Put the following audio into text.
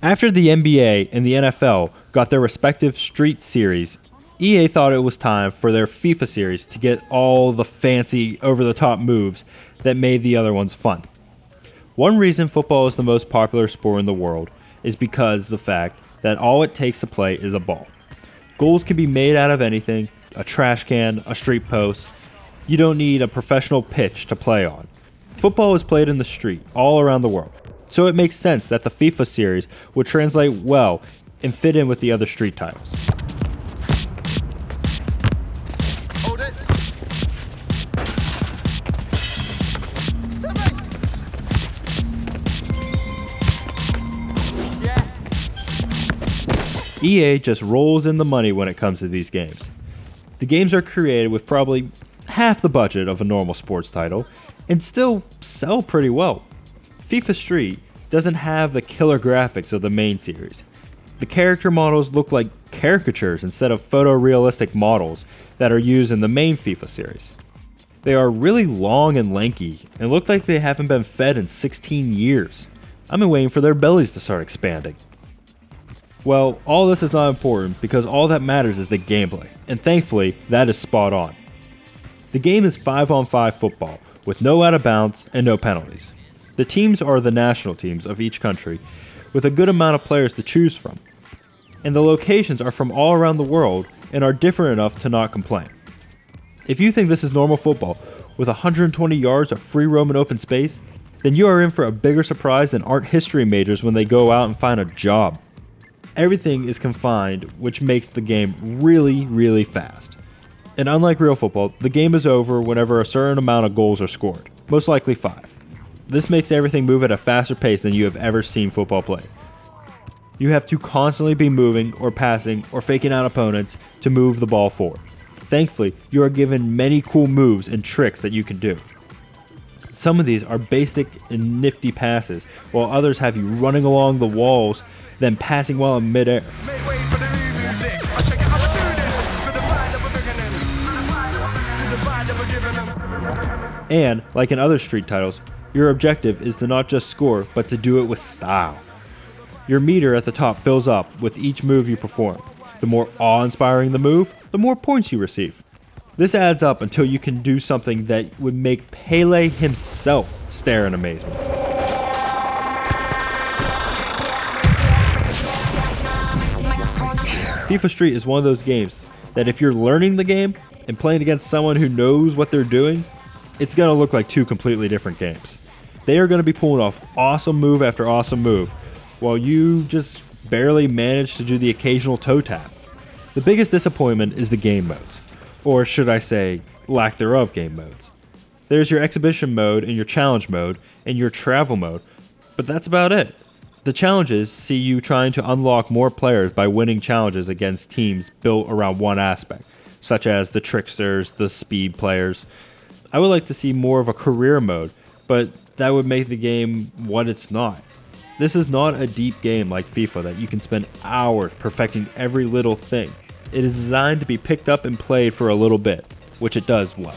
After the NBA and the NFL got their respective Street series, EA thought it was time for their FIFA series to get all the fancy, over-the-top moves that made the other ones fun. One reason football is the most popular sport in the world is because the fact that all it takes to play is a ball. Goals can be made out of anything, a trash can, a street post. You don't need a professional pitch to play on. Football is played in the street all around the world, so it makes sense that the FIFA series would translate well and fit in with the other street titles. EA just rolls in the money when it comes to these games. The games are created with probably half the budget of a normal sports title and still sell pretty well. FIFA Street doesn't have the killer graphics of the main series. The character models look like caricatures instead of photorealistic models that are used in the main FIFA series. They are really long and lanky and look like they haven't been fed in 16 years. I've been waiting for their bellies to start expanding. Well, all this is not important because all that matters is the gameplay, and thankfully, that is spot on. The game is 5-on-5 football, with no out of bounds and no penalties. The teams are the national teams of each country, with a good amount of players to choose from. And the locations are from all around the world and are different enough to not complain. If you think this is normal football, with 120 yards of free roam and open space, then you are in for a bigger surprise than art history majors when they go out and find a job. Everything is confined, which makes the game really, really fast. And unlike real football, the game is over whenever a certain amount of goals are scored, most likely 5. This makes everything move at a faster pace than you have ever seen football played. You have to constantly be moving or passing or faking out opponents to move the ball forward. Thankfully, you are given many cool moves and tricks that you can do. Some of these are basic and nifty passes, while others have you running along the walls, then passing while in midair. And, like in other street titles, your objective is to not just score, but to do it with style. Your meter at the top fills up with each move you perform. The more awe-inspiring the move, the more points you receive. This adds up until you can do something that would make Pele himself stare in amazement. FIFA Street is one of those games that if you're learning the game and playing against someone who knows what they're doing, it's going to look like two completely different games. They are going to be pulling off awesome move after awesome move, while you just barely manage to do the occasional toe tap. The biggest disappointment is the game modes. Or should I say, lack thereof game modes. There's your exhibition mode and your challenge mode and your travel mode, but that's about it. The challenges see you trying to unlock more players by winning challenges against teams built around one aspect, such as the tricksters, the speed players. I would like to see more of a career mode, but that would make the game what it's not. This is not a deep game like FIFA that you can spend hours perfecting every little thing. It is designed to be picked up and played for a little bit, which it does well.